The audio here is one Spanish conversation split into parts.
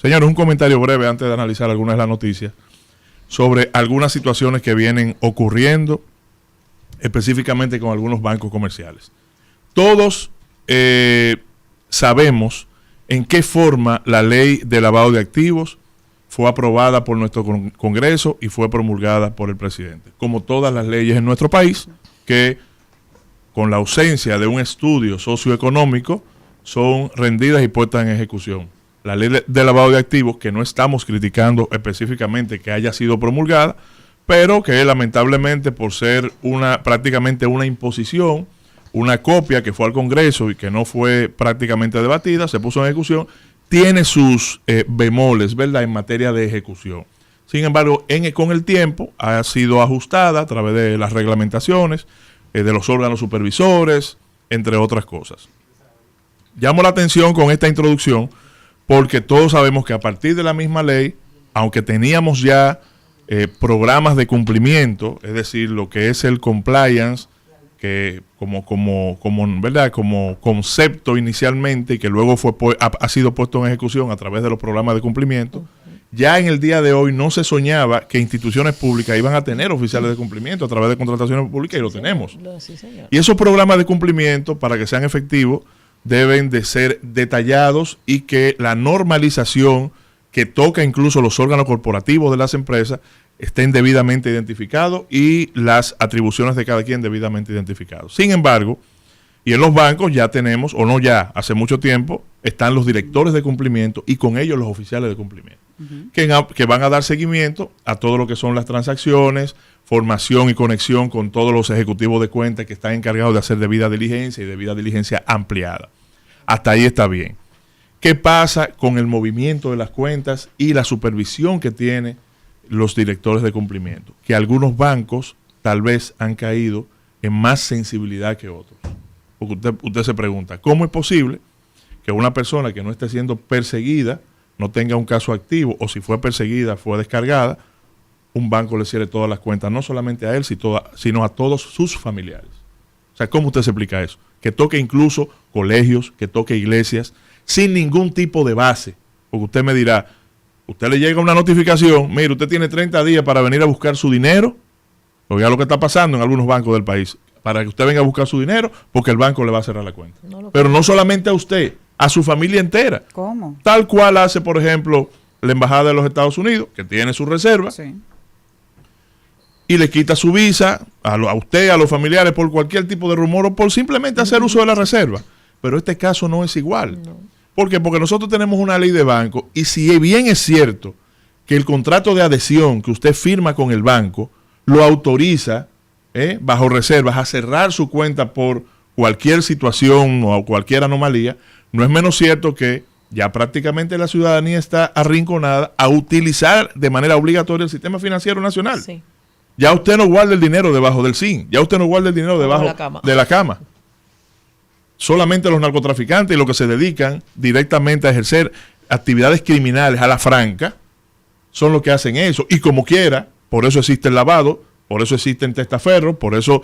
Señores, un comentario breve antes de analizar algunas de las noticias sobre algunas situaciones que vienen ocurriendo específicamente con algunos bancos comerciales. Todos sabemos en qué forma la ley de lavado de activos fue aprobada por nuestro Congreso y fue promulgada por el presidente. Como todas las leyes en nuestro país, que con la ausencia de un estudio socioeconómico son rendidas y puestas en ejecución. La ley de lavado de activos, que no estamos criticando específicamente que haya sido promulgada, pero que lamentablemente por ser prácticamente una imposición, una copia que fue al Congreso y que no fue prácticamente debatida, se puso en ejecución, tiene sus bemoles, ¿verdad?, en materia de ejecución. Sin embargo, con el tiempo ha sido ajustada a través de las reglamentaciones, de los órganos supervisores, entre otras cosas. Llamo la atención con esta introducción porque todos sabemos que a partir de la misma ley, aunque teníamos ya programas de cumplimiento, es decir, lo que es el compliance, que ¿verdad?, como concepto inicialmente y que luego ha sido puesto en ejecución a través de los programas de cumplimiento, ya en el día de hoy no se soñaba que instituciones públicas iban a tener oficiales de cumplimiento a través de contrataciones públicas, y lo tenemos. Y esos programas de cumplimiento, para que sean efectivos, deben de ser detallados y que la normalización que toca incluso los órganos corporativos de las empresas estén debidamente identificados y las atribuciones de cada quien debidamente identificados. Sin embargo, y en los bancos ya tenemos, o no ya, hace mucho tiempo, están los directores de cumplimiento y con ellos los oficiales de cumplimiento, que van a dar seguimiento a todo lo que son las transacciones, formación y conexión con todos los ejecutivos de cuenta que están encargados de hacer debida diligencia y debida diligencia ampliada. Hasta ahí está bien. ¿Qué pasa con el movimiento de las cuentas y la supervisión que tiene los directores de cumplimiento? Que algunos bancos tal vez han caído en más sensibilidad que otros. Porque usted se pregunta, ¿cómo es posible que una persona que no esté siendo perseguida, no tenga un caso activo, o si fue perseguida, fue descargada, un banco le cierre todas las cuentas, no solamente a él, sino a todos sus familiares? O sea, ¿cómo usted se explica eso? Que toque incluso colegios, que toque iglesias, sin ningún tipo de base. Porque usted me dirá, usted le llega una notificación, mire, usted tiene 30 días para venir a buscar su dinero, oiga lo que está pasando en algunos bancos del país, para que usted venga a buscar su dinero, porque el banco le va a cerrar la cuenta. Pero no solamente a usted, a su familia entera. ¿Cómo? Tal cual hace, por ejemplo, la Embajada de los Estados Unidos, que tiene su reserva, sí, y le quita su visa a usted, a los familiares, por cualquier tipo de rumor o por simplemente hacer uso de la reserva. Pero este caso no es igual. No. ¿Por qué? Porque nosotros tenemos una ley de banco, y si bien es cierto que el contrato de adhesión que usted firma con el banco lo autoriza, bajo reservas, a cerrar su cuenta por cualquier situación o cualquier anomalía, no es menos cierto que ya prácticamente la ciudadanía está arrinconada a utilizar de manera obligatoria el sistema financiero nacional. Sí. Ya usted no guarda el dinero debajo del zinc, ya usted no guarda el dinero debajo de la cama. Solamente los narcotraficantes y los que se dedican directamente a ejercer actividades criminales a la franca son los que hacen eso. Y como quiera, por eso existe el lavado, por eso existen testaferros, por eso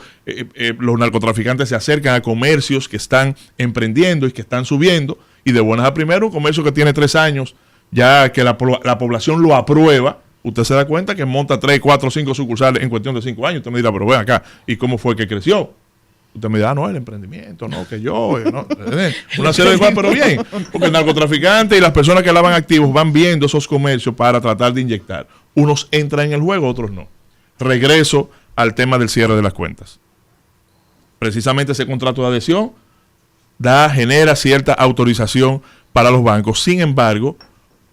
los narcotraficantes se acercan a comercios que están emprendiendo y que están subiendo, y de buenas a primeras, un comercio que tiene 3 años, ya que la población lo aprueba, usted se da cuenta que monta 3, 4, 5 sucursales en cuestión de 5 años. Usted me dirá, pero ven acá, ¿y cómo fue que creció? Usted me dirá, no, el emprendimiento, no, que yo, no, una serie de cosas, pero bien, porque el narcotraficante y las personas que lavan activos van viendo esos comercios para tratar de inyectar. Unos entran en el juego, otros no. Regreso al tema del cierre de las cuentas. Precisamente ese contrato de adhesión genera cierta autorización para los bancos. Sin embargo,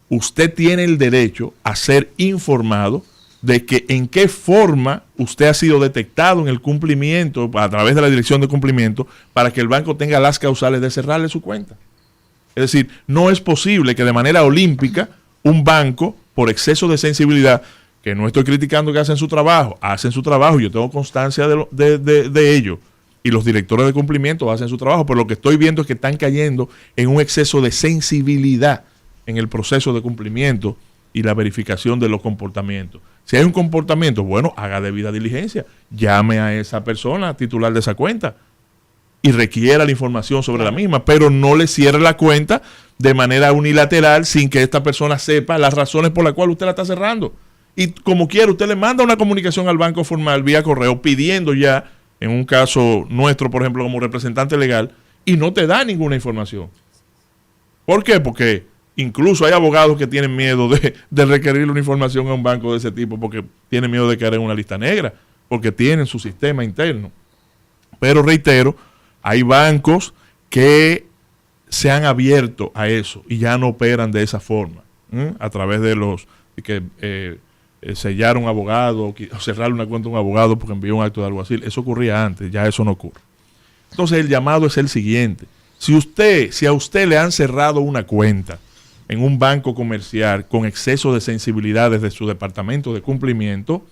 usted tiene el derecho a ser informado de que en qué forma usted ha sido detectado en el cumplimiento a través de la dirección de cumplimiento, para que el banco tenga las causales de cerrarle su cuenta. Es decir, no es posible que de manera olímpica un banco, por exceso de sensibilidad, que no estoy criticando que hacen su trabajo, yo tengo constancia de ello, y los directores de cumplimiento hacen su trabajo, pero lo que estoy viendo es que están cayendo en un exceso de sensibilidad en el proceso de cumplimiento y la verificación de los comportamientos. Si hay un comportamiento, bueno, haga debida diligencia, llame a esa persona titular de esa cuenta y requiera la información sobre la misma, pero no le cierre la cuenta de manera unilateral sin que esta persona sepa las razones por las cuales usted la está cerrando. Y como quiera, usted le manda una comunicación al banco formal vía correo pidiendo ya, en un caso nuestro, por ejemplo, como representante legal, y no te da ninguna información. ¿Por qué? Porque incluso hay abogados que tienen miedo de requerirle una información a un banco de ese tipo porque tienen miedo de caer en una lista negra, porque tienen su sistema interno. Pero reitero, hay bancos que se han abierto a eso y ya no operan de esa forma, a través de los que sellar un abogado o cerrar una cuenta a un abogado porque envió un acto de alguacil. Eso ocurría antes, ya eso no ocurre. Entonces el llamado es el siguiente: si a usted le han cerrado una cuenta en un banco comercial con exceso de sensibilidad desde su departamento de cumplimiento,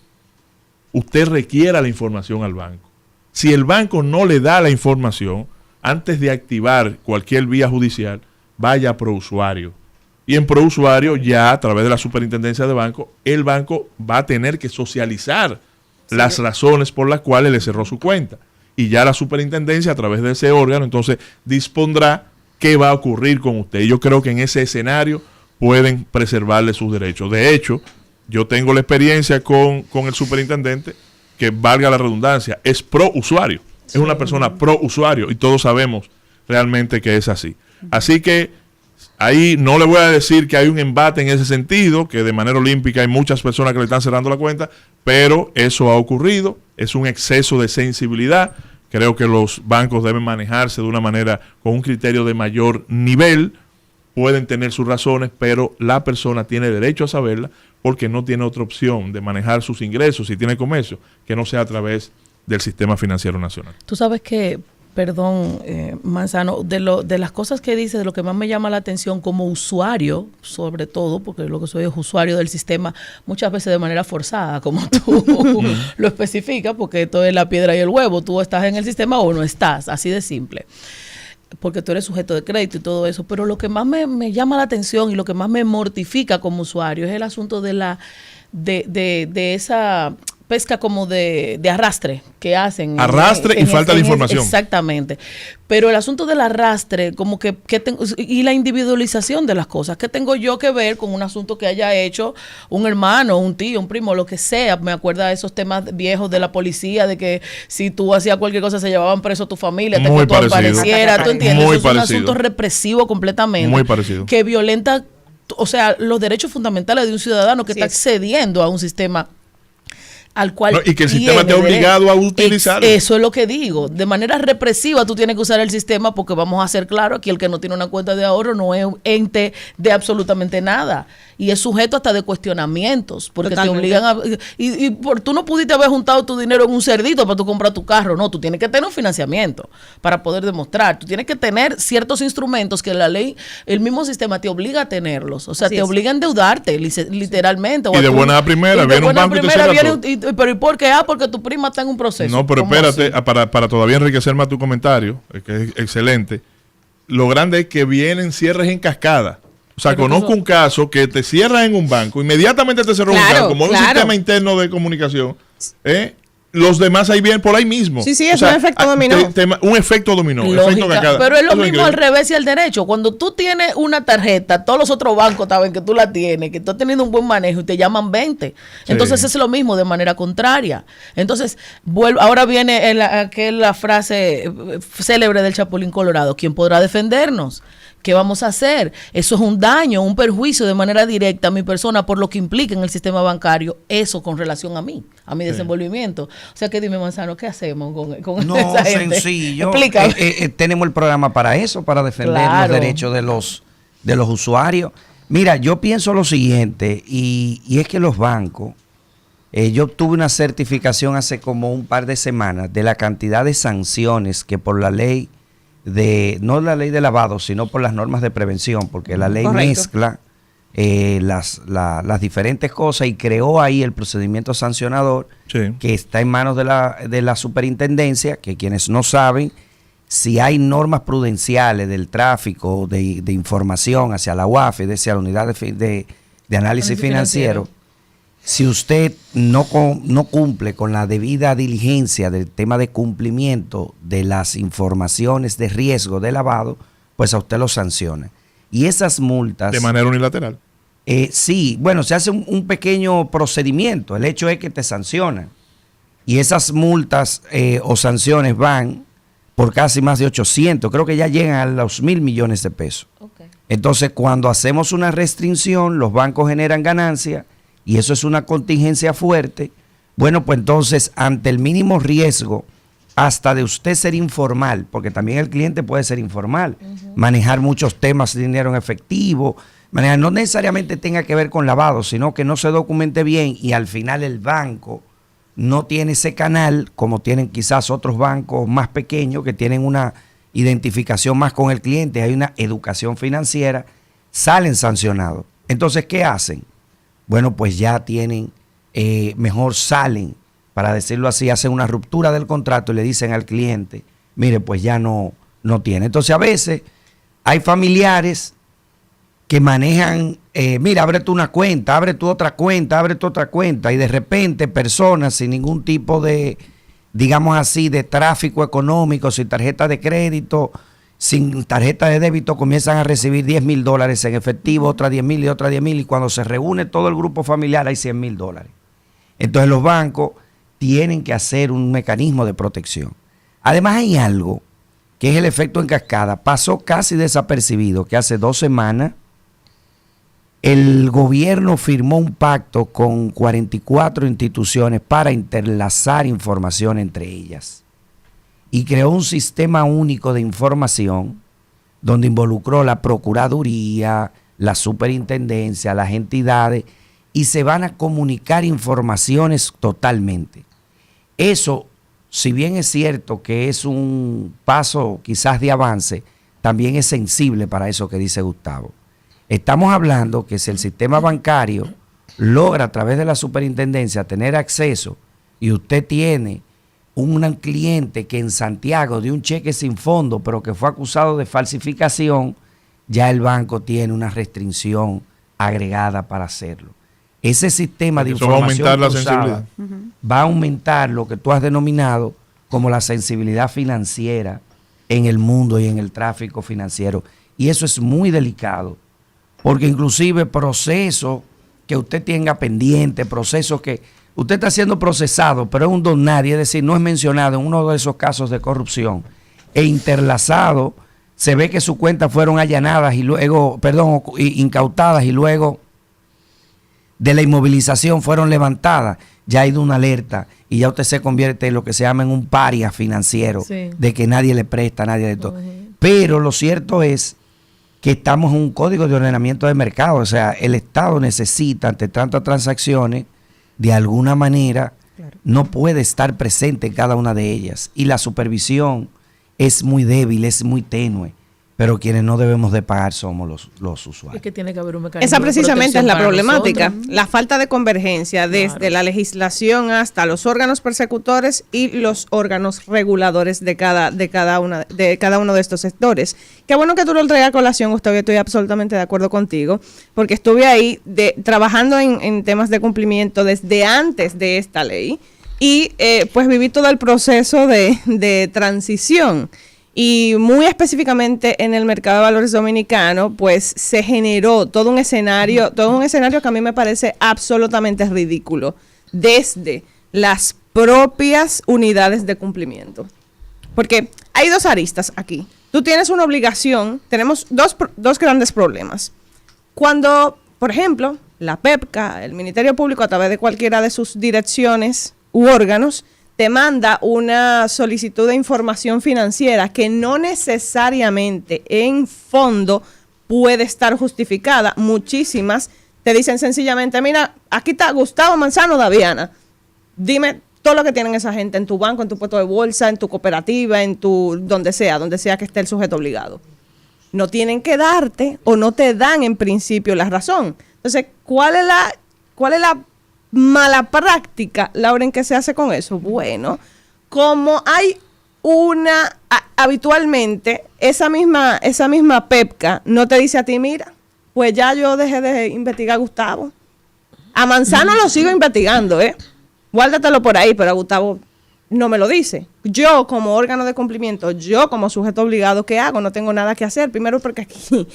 usted requiera la información al banco. Si el banco no le da la información, antes de activar cualquier vía judicial, vaya a Prousuario. Y en Prousuario, ya a través de la superintendencia de banco, el banco va a tener que socializar las razones por las cuales le cerró su cuenta. Y ya la superintendencia, a través de ese órgano, entonces dispondrá qué va a ocurrir con usted. Yo creo que en ese escenario pueden preservarle sus derechos. De hecho, yo tengo la experiencia con el superintendente, que valga la redundancia, es pro usuario. Es una persona pro usuario y todos sabemos realmente que es así. Así que ahí no le voy a decir que hay un embate en ese sentido, que de manera olímpica hay muchas personas que le están cerrando la cuenta, pero eso ha ocurrido, es un exceso de sensibilidad. Creo que los bancos deben manejarse de una manera con un criterio de mayor nivel, pueden tener sus razones, pero la persona tiene derecho a saberla porque no tiene otra opción de manejar sus ingresos si tiene comercio, que no sea a través del sistema financiero nacional. Tú sabes que, perdón, Manzano, de las cosas que dices, de lo que más me llama la atención como usuario, sobre todo, porque lo que soy es usuario del sistema, muchas veces de manera forzada, como tú lo especificas, porque esto es la piedra y el huevo, tú estás en el sistema o no estás, así de simple, porque tú eres sujeto de crédito y todo eso, pero lo que más me llama la atención y lo que más me mortifica como usuario es el asunto de esa pesca como de arrastre que hacen. Arrastre y falta de información. Exactamente. Pero el asunto del arrastre, como que y la individualización de las cosas, ¿qué tengo yo que ver con un asunto que haya hecho un hermano, un tío, un primo, lo que sea? Me acuerda de esos temas viejos de la policía, de que si tú hacías cualquier cosa se llevaban preso a tu familia, hasta que tú aparecieras, ¿tú entiendes? Muy Eso es parecido. un asunto represivo completamente. Muy parecido. Que violenta, o sea, los derechos fundamentales de un ciudadano que está accediendo a un sistema al cual y que el sistema te ha obligado a utilizarlo. Eso es lo que digo. De manera represiva tú tienes que usar el sistema, porque vamos a ser claros, aquí el que no tiene una cuenta de ahorro no es ente de absolutamente nada. Y es sujeto hasta de cuestionamientos, porque totalmente te obligan a... Y tú no pudiste haber juntado tu dinero en un cerdito para tú comprar tu carro. No, tú tienes que tener un financiamiento para poder demostrar. Tú tienes que tener ciertos instrumentos que la ley, el mismo sistema te obliga a tenerlos. O sea, así te obliga a endeudarte, literalmente. Y de buena primera, viene un banco y te cierra todo. Pero ¿y por qué? Porque tu prima está en un proceso. No, pero espérate, para todavía enriquecer más tu comentario, que es excelente. Lo grande es que vienen cierres en cascada. O sea, conozco un caso que te cierran en un banco, inmediatamente te cerró un banco, como un sistema interno de comunicación. Los demás ahí vienen por ahí mismo. Sí, es un efecto dominó. Un efecto dominó. Efecto cascada. Pero es lo mismo al revés y al derecho. Cuando tú tienes una tarjeta, todos los otros bancos saben que tú la tienes, que tú has tenido un buen manejo y te llaman 20. Entonces es lo mismo de manera contraria. Entonces, ahora viene la frase célebre del Chapulín Colorado: ¿quién podrá defendernos? ¿Qué vamos a hacer? Eso es un daño, un perjuicio de manera directa a mi persona por lo que implica en el sistema bancario, eso con relación a mí, a mi desenvolvimiento. O sea que dime, Manzano, ¿qué hacemos con esa gente? Sencillo. Explícame. Tenemos el programa para eso, para defender los derechos de los usuarios. Mira, yo pienso lo siguiente, y es que los bancos, yo obtuve una certificación hace como un par de semanas de la cantidad de sanciones que por la ley no la ley de lavado, sino por las normas de prevención, porque la ley mezcla las diferentes cosas y creó ahí el procedimiento sancionador, que está en manos de la superintendencia, que quienes no saben, si hay normas prudenciales del tráfico de información hacia la UAF, hacia la unidad de análisis financiero, si usted no cumple con la debida diligencia del tema de cumplimiento de las informaciones de riesgo de lavado, pues a usted lo sanciona. Y esas multas... De manera unilateral. Sí, bueno, se hace un pequeño procedimiento. El hecho es que te sancionan. Y esas multas o sanciones van por casi más de 800. Creo que ya llegan a los 1.000 millones de pesos. Okay. Entonces, cuando hacemos una restricción, los bancos generan ganancias y eso es una contingencia fuerte. Bueno, pues entonces, ante el mínimo riesgo, hasta de usted ser informal, porque también el cliente puede ser informal, manejar muchos temas de dinero en efectivo, manejar, no necesariamente tenga que ver con lavado, sino que no se documente bien y al final el banco no tiene ese canal, como tienen quizás otros bancos más pequeños que tienen una identificación más con el cliente, hay una educación financiera, salen sancionados. Entonces, ¿qué hacen? Bueno, pues ya tienen, mejor salen, para decirlo así, hacen una ruptura del contrato y le dicen al cliente, mire, pues ya no tiene. Entonces, a veces hay familiares que manejan, mira, abre tú una cuenta, abre tú otra cuenta, y de repente personas sin ningún tipo de, digamos así, de tráfico económico, sin tarjeta de crédito, sin tarjeta de débito, comienzan a recibir $10,000 en efectivo, otra 10,000 y otra 10,000, y cuando se reúne todo el grupo familiar hay $100,000. Entonces los bancos tienen que hacer un mecanismo de protección. Además hay algo que es el efecto en cascada. Pasó casi desapercibido que hace 2 semanas el gobierno firmó un pacto con 44 instituciones para interlazar información entre ellas y creó un sistema único de información donde involucró la Procuraduría, la Superintendencia, las entidades, y se van a comunicar informaciones totalmente. Eso, si bien es cierto que es un paso quizás de avance, también es sensible para eso que dice Gustavo. Estamos hablando que si el sistema bancario logra a través de la superintendencia tener acceso y usted tiene un cliente que en Santiago dio un cheque sin fondo pero que fue acusado de falsificación, ya el banco tiene una restricción agregada para hacerlo. Ese sistema de información cruzada va a aumentar lo que tú has denominado como la sensibilidad financiera en el mundo y en el tráfico financiero. Y eso es muy delicado. Porque inclusive procesos que usted tenga pendiente, procesos que usted está siendo procesado, pero es un don nadie, es decir, no es mencionado en uno de esos casos de corrupción, e interlazado, se ve que sus cuentas fueron allanadas y luego, incautadas y luego de la inmovilización fueron levantadas, ya ha ido una alerta y ya usted se convierte en lo que se llama en un paria financiero, sí, de que nadie le presta, nadie de todo. Pero lo cierto es que estamos en un código de ordenamiento de mercado, o sea, el Estado necesita, ante tantas transacciones, de alguna manera, claro, no puede estar presente en cada una de ellas. Y la supervisión es muy débil, es muy tenue, pero quienes no debemos de pagar somos los usuarios. Es que tiene que haber un mecanismo. Esa precisamente es la problemática, la falta de convergencia desde la legislación hasta los órganos persecutores y los órganos reguladores de cada uno de estos sectores. Qué bueno que tú lo traigas a colación, Gustavo, estoy absolutamente de acuerdo contigo, porque estuve ahí trabajando en temas de cumplimiento desde antes de esta ley y pues viví todo el proceso de transición. Y muy específicamente en el mercado de valores dominicano, pues se generó todo un escenario que a mí me parece absolutamente ridículo, desde las propias unidades de cumplimiento. Porque hay 2 aristas aquí. Tú tienes una obligación, tenemos dos grandes problemas. Cuando, por ejemplo, la PEPCA, el Ministerio Público, a través de cualquiera de sus direcciones u órganos, te manda una solicitud de información financiera que no necesariamente en fondo puede estar justificada. Muchísimas te dicen sencillamente, mira, aquí está Gustavo Manzano Daviana, dime todo lo que tienen esa gente en tu banco, en tu puesto de bolsa, en tu cooperativa, en tu donde sea que esté el sujeto obligado. No tienen que darte o no te dan en principio la razón. Entonces, ¿cuál es la mala práctica, Laura, en qué se hace con eso? Bueno, como hay habitualmente esa misma PEPCA no te dice a ti, mira, pues ya yo dejé de investigar a Gustavo. A Manzano lo sigo investigando, guárdatelo por ahí, pero a Gustavo no me lo dice. Yo como órgano de cumplimiento, yo como sujeto obligado, ¿qué hago? No tengo nada que hacer. Primero porque aquí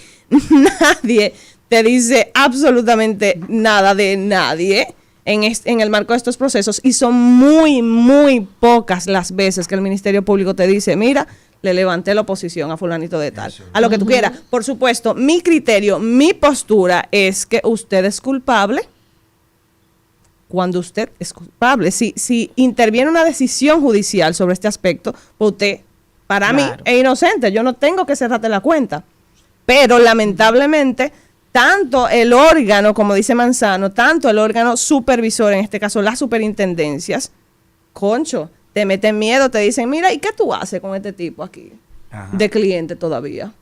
nadie te dice absolutamente nada de nadie en el marco de estos procesos, y son muy, muy pocas las veces que el Ministerio Público te dice, mira, le levanté la oposición a fulanito de tal, a lo que tú quieras. Por supuesto, mi criterio, mi postura es que usted es culpable cuando usted es culpable. Si interviene una decisión judicial sobre este aspecto, pues usted, para mí, es inocente. Yo no tengo que cerrarte la cuenta. Pero lamentablemente, tanto el órgano, como dice Manzano, tanto el órgano supervisor, en este caso las superintendencias, concho, te meten miedo, te dicen, mira, ¿y qué tú haces con este tipo aquí? Ajá. De cliente todavía.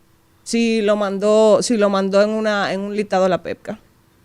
Si lo mandó en un listado a la PEPCA.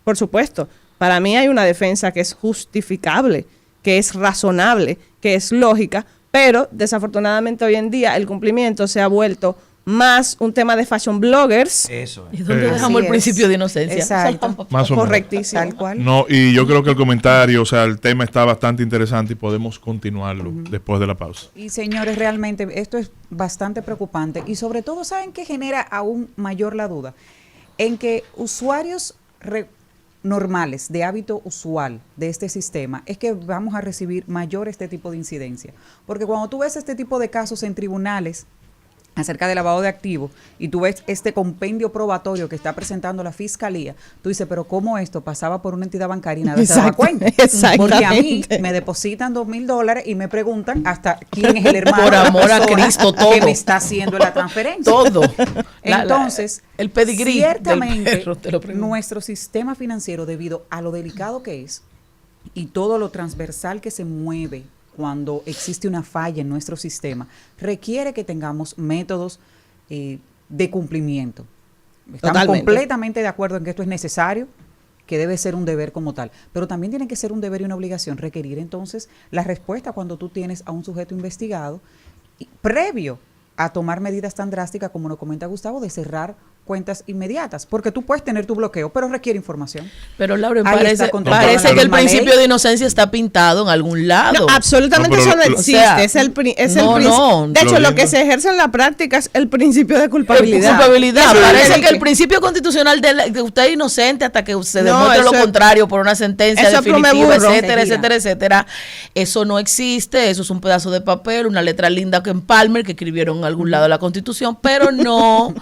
Por supuesto, para mí hay una defensa que es justificable, que es razonable, que es lógica, pero desafortunadamente hoy en día el cumplimiento se ha vuelto más un tema de fashion bloggers. Eso es. ¿Y dónde dejamos el principio de inocencia? Exacto. Más o menos. Correctísimo. Tal cual. No, y yo creo que el comentario, o sea, el tema está bastante interesante y podemos continuarlo después de la pausa. Y señores, realmente esto es bastante preocupante y sobre todo, ¿saben qué genera aún mayor la duda? En que usuarios normales, de hábito usual de este sistema, es que vamos a recibir mayor este tipo de incidencia. Porque cuando tú ves este tipo de casos en tribunales acerca de lavado de activos y tú ves este compendio probatorio que está presentando la fiscalía, tú dices, pero ¿cómo esto pasaba por una entidad bancaria y nadie se daba cuenta? Porque a mí me depositan $2,000 y me preguntan hasta quién es el hermano por amor a Cristo, todo que me está haciendo la transferencia. Todo. Entonces, el pedigrí ciertamente del perro, nuestro sistema financiero, debido a lo delicado que es y todo lo transversal que se mueve cuando existe una falla en nuestro sistema, requiere que tengamos métodos de cumplimiento. Estamos completamente de acuerdo en que esto es necesario, que debe ser un deber como tal, pero también tiene que ser un deber y una obligación requerir entonces la respuesta cuando tú tienes a un sujeto investigado previo a tomar medidas tan drásticas como nos comenta Gustavo, de cerrar cuentas inmediatas, porque tú puedes tener tu bloqueo, pero requiere información. Pero Lauren, parece que el principio de inocencia está pintado en algún lado. No, absolutamente eso no existe. O sea, de hecho, lo que se ejerce en la práctica es el principio de culpabilidad. Parece que el principio constitucional de usted es inocente hasta que se demuestre lo contrario por una sentencia definitiva, etcétera. Eso no existe, eso es un pedazo de papel, una letra linda que en Palmer, que escribieron en algún lado de la Constitución, pero no,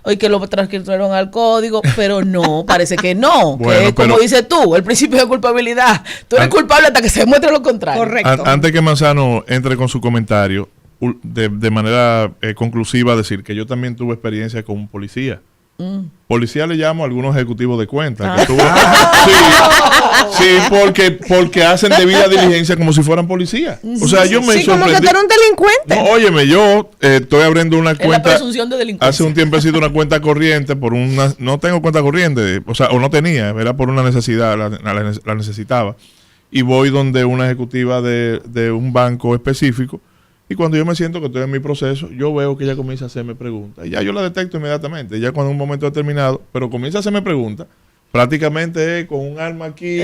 hoy que lo transcribieron al código, pero no, parece que no, bueno, que es como dices tú, el principio de culpabilidad, tú eres culpable hasta que se demuestre lo contrario. Correcto. Antes que Manzano entre con su comentario, de manera conclusiva, decir que yo también tuve experiencia con un policía. Policía le llamo a algunos ejecutivos de cuenta. Sí, porque hacen debida diligencia como si fueran policías. O sea, yo me como que tú eres un delincuente. No, óyeme, yo estoy abriendo una cuenta. La presunción de delincuencia. Hace un tiempecito una cuenta corriente por una. No tengo cuenta corriente, o no tenía, era por una necesidad, la necesitaba. Y voy donde una ejecutiva de un banco específico. Y cuando yo me siento que estoy en mi proceso, yo veo que ella comienza a hacerme preguntas. Y ya yo la detecto inmediatamente. Ya cuando un momento determinado, pero comienza a hacerme preguntas, prácticamente con un arma aquí,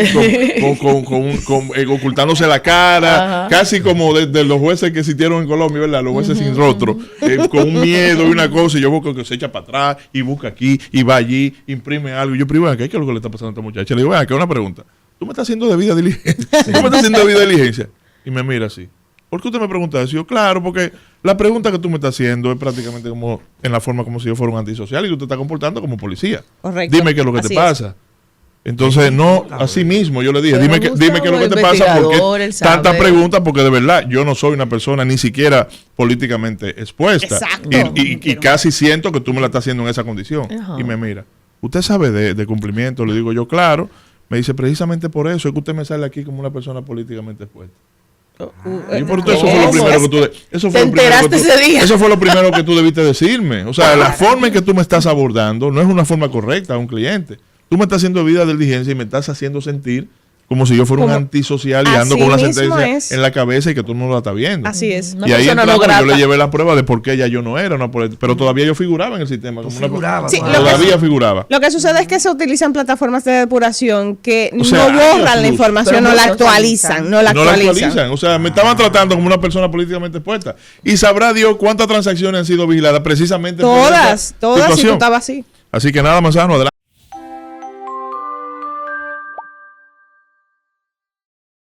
ocultándose la cara, casi como de los jueces que existieron en Colombia, ¿verdad? Los jueces sin rostro, con un miedo y una cosa. Y yo veo que se echa para atrás y busca aquí y va allí, imprime algo. Y yo, primero, ¿qué es lo que le está pasando a esta muchacha? Le digo, venga, que una pregunta. ¿Tú me estás haciendo debida diligencia? Y me mira así. ¿Por qué usted me pregunta eso? Yo, claro, porque la pregunta que tú me estás haciendo es prácticamente como en la forma como si yo fuera un antisocial y tú te estás comportando como policía. Correcto. Dime qué es lo que te pasa. Entonces, no, así mismo yo le dije, dime qué es lo que te pasa, porque tantas preguntas, porque de verdad yo no soy una persona ni siquiera políticamente expuesta. Exacto. Y casi siento que tú me la estás haciendo en esa condición. Y me mira, ¿usted sabe de cumplimiento? Le digo yo, claro. Me dice, precisamente por eso es que usted me sale aquí como una persona políticamente expuesta. Y por eso fue lo primero que tú eso fue lo primero que tú debiste decirme. O sea, la forma en que tú me estás abordando no es una forma correcta a un cliente. Tú me estás haciendo vida de diligencia y me estás haciendo sentir como si yo fuera un Como- antisocial y ando así con una mismo sentencia es. en la cabeza y que todo el mundo la está viendo. Así es. Una Y ahí persona no entramos, yo grata. le llevé la prueba de por qué ya yo no era, pero todavía yo figuraba en el sistema. Como figuraba, Sí, todavía figuraba. Lo que sucede es que se utilizan plataformas de depuración que O sea, no borran la años luz, información, pero no la no actualizan, No la actualizan. O sea, me estaban tratando como una persona políticamente expuesta. Y sabrá Dios cuántas transacciones han sido vigiladas precisamente por esa Todas, y tú situación. estabas así. Así que nada, Manzano, adelante.